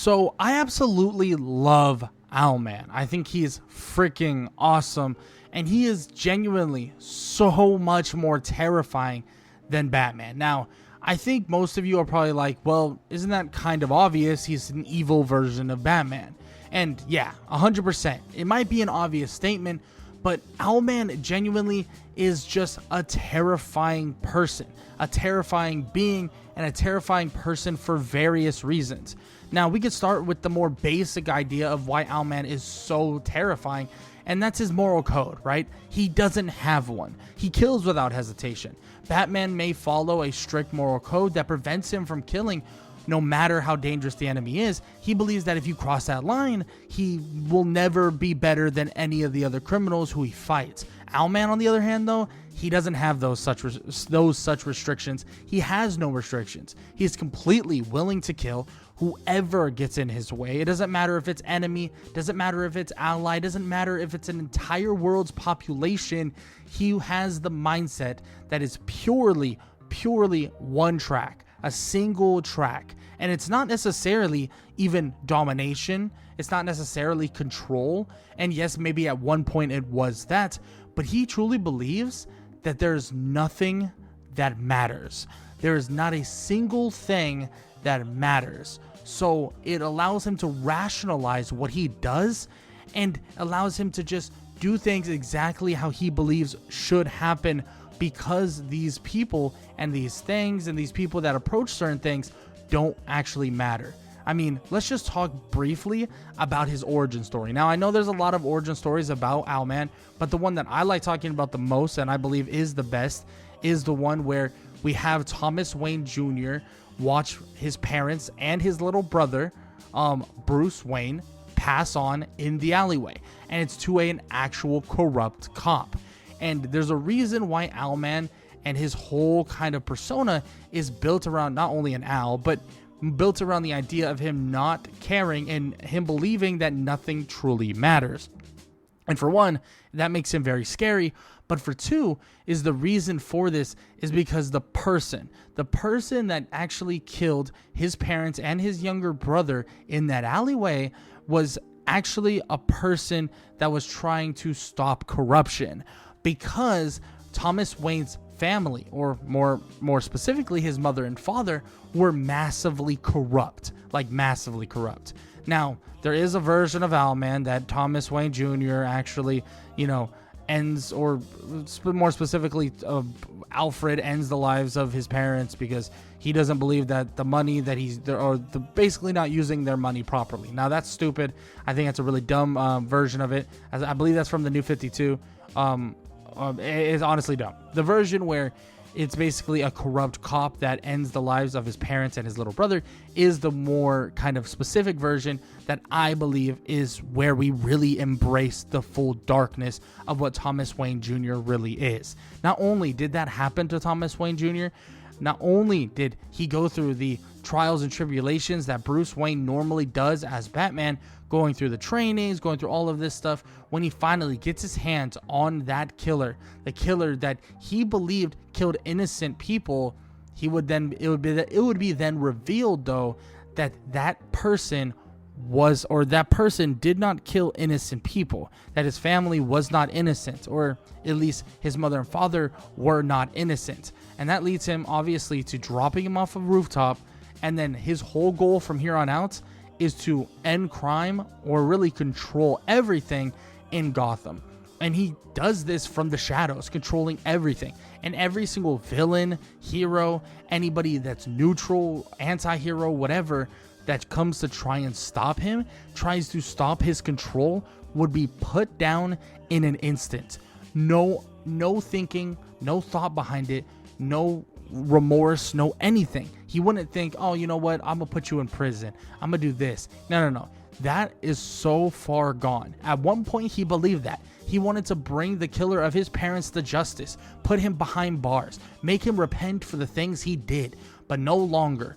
So I absolutely love Owlman. I think he's freaking awesome, and he is genuinely so much more terrifying than Batman. Now, I think most of you are probably like, well, isn't that kind of obvious? He's an evil version of Batman. And yeah, 100%. It might be an obvious statement, but Owlman genuinely is just a terrifying person, a terrifying being, and a terrifying person for various reasons. Now, we could start with the more basic idea of why Owlman is so terrifying, and that's his moral code, right? He doesn't have one. He kills without hesitation. Batman may follow a strict moral code that prevents him from killing no matter how dangerous the enemy is. He believes that if you cross that line, he will never be better than any of the other criminals who he fights. Owlman, on the other hand, though, he doesn't have those such restrictions. He has no restrictions. He is completely willing to kill whoever gets in his way. It doesn't matter if it's enemy, doesn't matter if it's ally, doesn't matter if it's an entire world's population. He has the mindset that is purely one track, a single track. And it's not necessarily even domination. It's not necessarily control. And yes, maybe at one point it was that, but he truly believes that there's nothing that matters. There is not a single thing that matters. So it allows him to rationalize what he does and allows him to just do things exactly how he believes should happen, because these people and these things and these people that approach certain things don't actually matter. I mean, let's just talk briefly about his origin story. Now, I know there's a lot of origin stories about Owlman, but the one that I like talking about the most, and I believe is the best, is the one where we have Thomas Wayne Jr. watch his parents and his little brother, Bruce Wayne, pass on in the alleyway. And it's to an actual corrupt cop. And there's a reason why Owlman and his whole kind of persona is built around not only an owl, but built around the idea of him not caring and him believing that nothing truly matters. And for one, that makes him very scary. But for two, is the reason for this is because the person that actually killed his parents and his younger brother in that alleyway was actually a person that was trying to stop corruption, because Thomas Wayne's family, or more specifically his mother and father, were massively corrupt, like massively corrupt. Now, there is a version of Owlman that Thomas Wayne Jr. actually, ends, or more specifically, Alfred ends the lives of his parents because he doesn't believe that the money that basically not using their money properly. Now, that's stupid. I think that's a really dumb version of it. I believe that's from the New 52. It is honestly dumb. The version where it's basically a corrupt cop that ends the lives of his parents and his little brother is the more kind of specific version that I believe is where we really embrace the full darkness of what Thomas Wayne Jr. really is. Not only did that happen to Thomas Wayne Jr., not only did he go through the trials and tribulations that Bruce Wayne normally does as Batman, going through the trainings, going through all of this stuff, when he finally gets his hands on that killer, the killer that he believed killed innocent people, it would be then revealed though that person did not kill innocent people, that his family was not innocent, or at least his mother and father were not innocent. And that leads him obviously to dropping him off a rooftop, and then his whole goal from here on out is to end crime, or really control everything in Gotham. And he does this from the shadows, controlling everything. And every single villain, hero, anybody that's neutral, anti-hero, whatever, that comes to try and stop him, tries to stop his control, would be put down in an instant. No thinking, no thought behind it, no remorse, no anything. He wouldn't think, oh, you know what, I'm gonna put you in prison, I'm gonna do this. No. That is so far gone. At one point, he believed that. He wanted to bring the killer of his parents to justice, put him behind bars, make him repent for the things he did. But no longer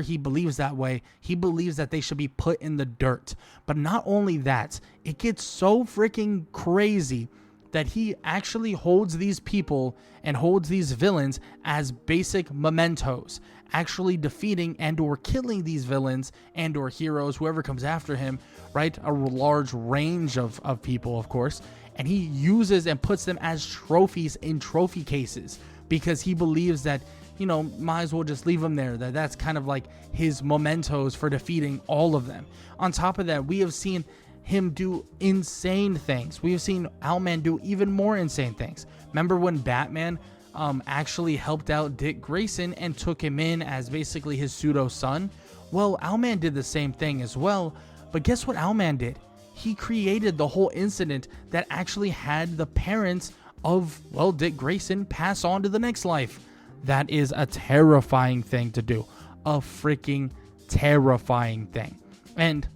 he believes that way. He believes that they should be put in the dirt. But not only that, it gets so freaking crazy that he actually holds these people and holds these villains as basic mementos, actually defeating and or killing these villains and or heroes, whoever comes after him, right? A large range of people, of course. And he uses and puts them as trophies in trophy cases because he believes that, you know, might as well just leave them there. That's kind of like his mementos for defeating all of them. On top of that, we have seen him do insane things. We have seen Owlman do even more insane things. Remember when Batman actually helped out Dick Grayson and took him in as basically his pseudo son? Well, Owlman did the same thing as well. But guess what Owlman did? He created the whole incident that actually had the parents of, well, Dick Grayson pass on to the next life. That is a terrifying thing to do. A freaking terrifying thing. And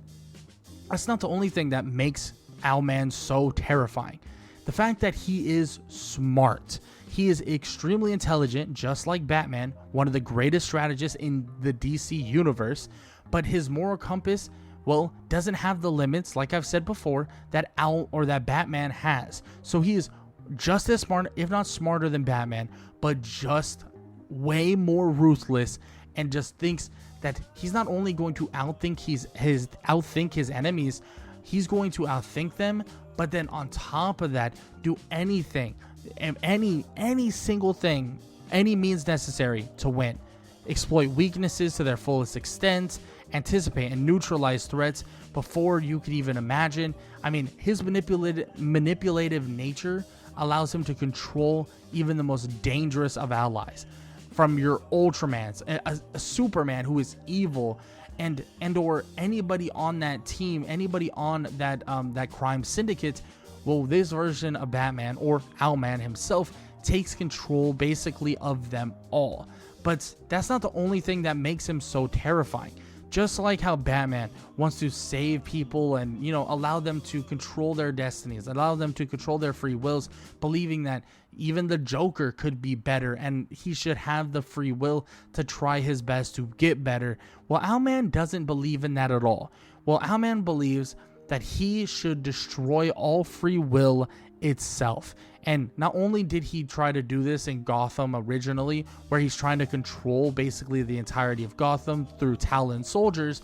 that's not the only thing that makes Owlman so terrifying. The fact that he is smart. He is extremely intelligent, just like Batman, one of the greatest strategists in the DC universe, but his moral compass, well, doesn't have the limits, like I've said before, that that Batman has. So he is just as smart, if not smarter than Batman, but just way more ruthless, and just thinks that he's not only going to outthink his enemies, he's going to outthink them, but then on top of that, do anything, any single thing, any means necessary to win. Exploit weaknesses to their fullest extent, anticipate and neutralize threats before you could even imagine. I mean, his manipulative nature allows him to control even the most dangerous of allies. From your Ultramans, a Superman who is evil, and or anybody on that team, anybody on that crime syndicate. Well, this version of Batman, or Owlman himself, takes control basically of them all. But that's not the only thing that makes him so terrifying. Just like how Batman wants to save people and, you know, allow them to control their destinies, allow them to control their free wills, believing that even the Joker could be better and he should have the free will to try his best to get better. Well, Owlman doesn't believe in that at all. Well, Owlman believes that he should destroy all free will itself. And not only did he try to do this in Gotham originally, where he's trying to control basically the entirety of Gotham through Talon soldiers,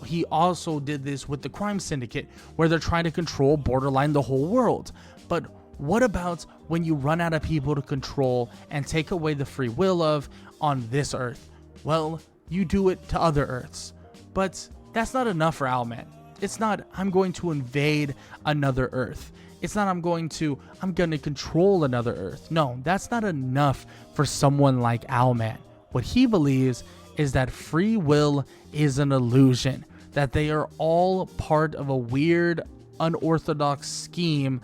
he also did this with the crime syndicate, where they're trying to control borderline the whole world. But what about when you run out of people to control and take away the free will of on this Earth? Well, you do it to other Earths. But that's not enough for Owlman. It's not, I'm going to invade another Earth. It's not, I'm going to control another Earth. No, that's not enough for someone like Owlman. What he believes is that free will is an illusion, that they are all part of a weird, unorthodox scheme,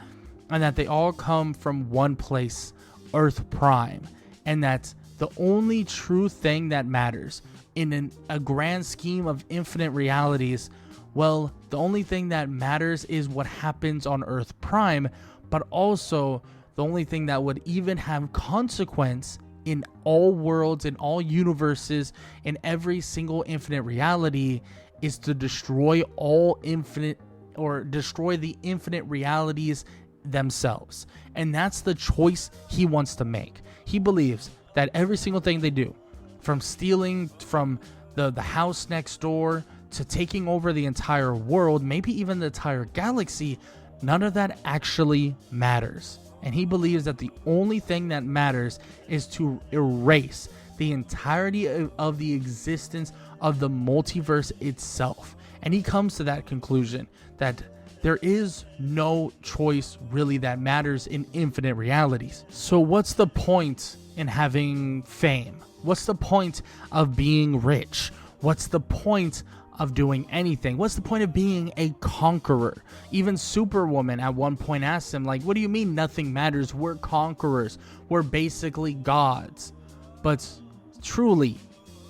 and that they all come from one place, Earth Prime, and that the only true thing that matters in a grand scheme of infinite realities, well, the only thing that matters is what happens on Earth Prime, but also the only thing that would even have consequence in all worlds, in all universes, in every single infinite reality is to destroy all infinite, or destroy the infinite realities themselves. And that's the choice he wants to make. He believes that every single thing they do, from stealing from the house next door to taking over the entire world, maybe even the entire galaxy, none of that actually matters. And he believes that the only thing that matters is to erase the entirety of the existence of the multiverse itself. And he comes to that conclusion that there is no choice really that matters in infinite realities. So what's the point in having fame? What's the point of being rich? What's the point of doing anything? What's the point of being a conqueror? Even Superwoman at one point asked him, like, what do you mean nothing matters? We're conquerors. We're basically gods. But truly,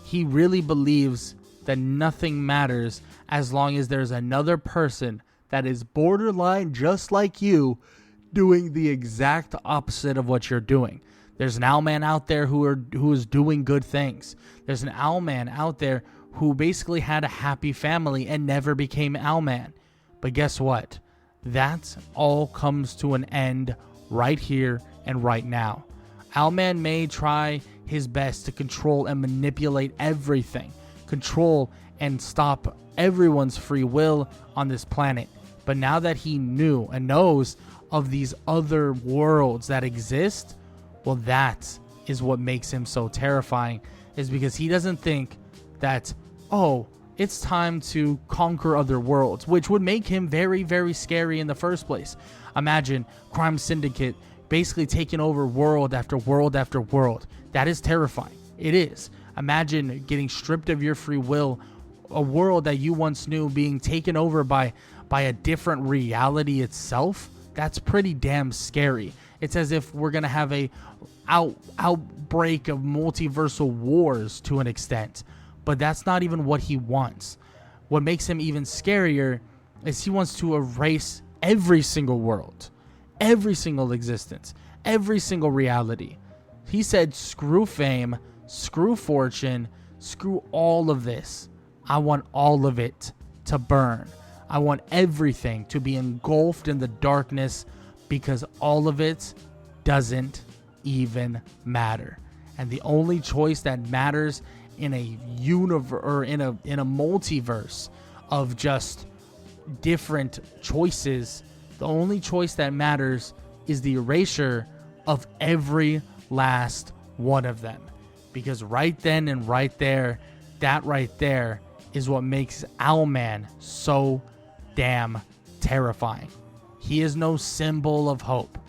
he really believes that nothing matters as long as there's another person that is borderline just like you doing the exact opposite of what you're doing. There's an Owlman out there who is doing good things. There's an Owlman out there who basically had a happy family and never became Owlman. But guess what? That all comes to an end right here and right now. Owlman may try his best to control and manipulate everything, control and stop everyone's free will on this planet. But now that he knew and knows of these other worlds that exist, well, that is what makes him so terrifying, is because he doesn't think that, oh, it's time to conquer other worlds, which would make him very, very scary in the first place. Imagine crime syndicate basically taking over world after world after world. That is terrifying. It is. Imagine getting stripped of your free will, a world that you once knew being taken over by a different reality itself. That's pretty damn scary. It's as if we're going to have a outbreak of multiversal wars to an extent. But that's not even what he wants. What makes him even scarier is he wants to erase every single world, every single existence, every single reality. He said, screw fame, screw fortune, screw all of this. I want all of it to burn. I want everything to be engulfed in the darkness, because all of it doesn't even matter. And the only choice that matters in a universe, or in a multiverse of just different choices, the only choice that matters is the erasure of every last one of them. Because right then and right there, that right there is what makes Owlman so damn terrifying. He is no symbol of hope.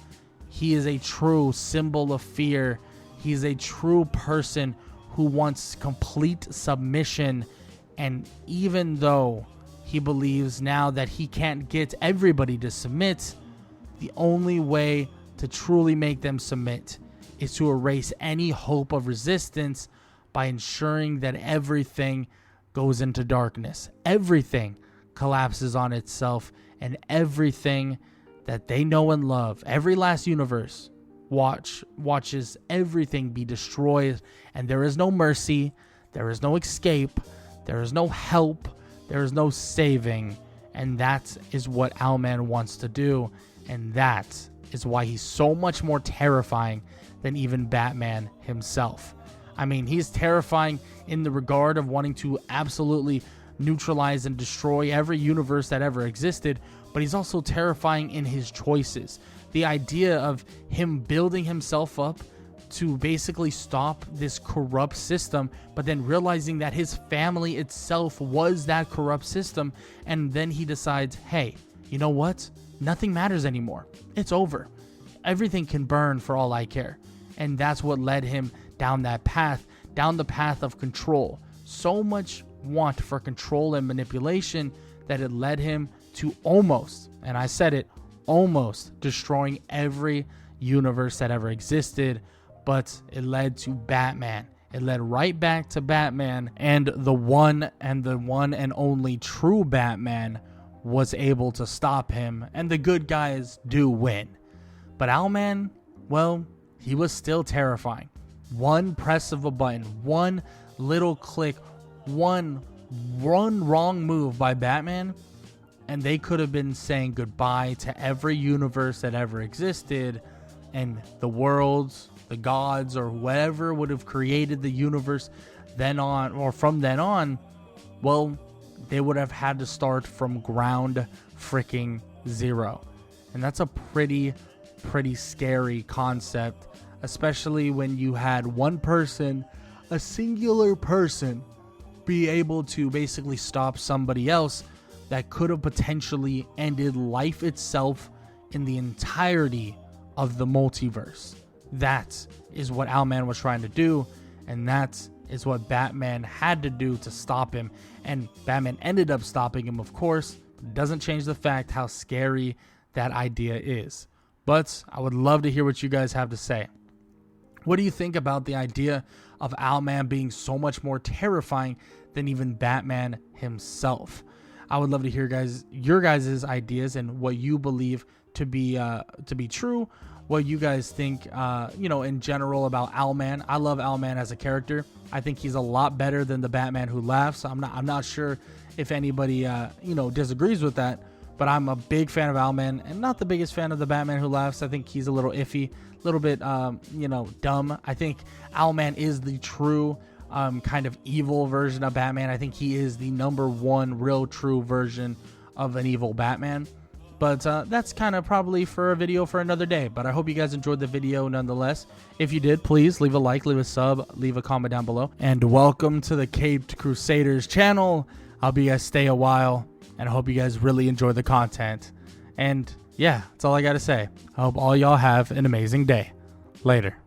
He is a true symbol of fear. He's a true person who wants complete submission. And even though he believes now that he can't get everybody to submit, the only way to truly make them submit is to erase any hope of resistance by ensuring that everything goes into darkness. Everything collapses on itself, and everything that they know and love, every last universe, watches everything be destroyed, and there is no mercy, there is no escape, there is no help, there is no saving. And that is what Owlman wants to do, and that is why he's so much more terrifying than even Batman himself. I mean, he's terrifying in the regard of wanting to absolutely neutralize and destroy every universe that ever existed, but he's also terrifying in his choices. The idea of him building himself up to basically stop this corrupt system, but then realizing that his family itself was that corrupt system, and then he decides, hey, you know what? Nothing matters anymore. It's over. Everything can burn for all I care. And that's what led him down that path, down the path of control. So much want for control and manipulation that it led him to almost, and I said it, almost destroying every universe that ever existed. But it led to Batman. It led right back to Batman, and the one and only true Batman was able to stop him, and the good guys do win. But Owlman, well, he was still terrifying. One press of a button, one little click, one wrong move by Batman, and they could have been saying goodbye to every universe that ever existed, and the worlds, the gods, or whatever would have created the universe then on, or from then on, well, they would have had to start from ground freaking zero. And that's a pretty scary concept, especially when you had one person, a singular person, be able to basically stop somebody else that could have potentially ended life itself in the entirety of the multiverse. That is what Owlman was trying to do, and that is what Batman had to do to stop him. And Batman ended up stopping him, of course. It doesn't change the fact how scary that idea is. But I would love to hear what you guys have to say. What do you think about the idea of Owlman being so much more terrifying than even Batman himself? I would love to hear your guys' ideas and what you believe to be true. What you guys think, in general about Owlman. I love Owlman as a character. I think he's a lot better than the Batman Who Laughs. I'm not sure if anybody disagrees with that, But I'm a big fan of Owlman and not the biggest fan of the Batman Who Laughs. I think he's a little iffy, a little bit, dumb. I think Owlman is the true kind of evil version of Batman. I think he is the #1 real true version of an evil Batman. But that's kind of probably for a video for another day. But I hope you guys enjoyed the video nonetheless. If you did, please leave a like, leave a sub, leave a comment down below. And welcome to the Caped Crusaders channel. I hope you guys stay a while. And I hope you guys really enjoy the content. And yeah, that's all I got to say. I hope all y'all have an amazing day. Later.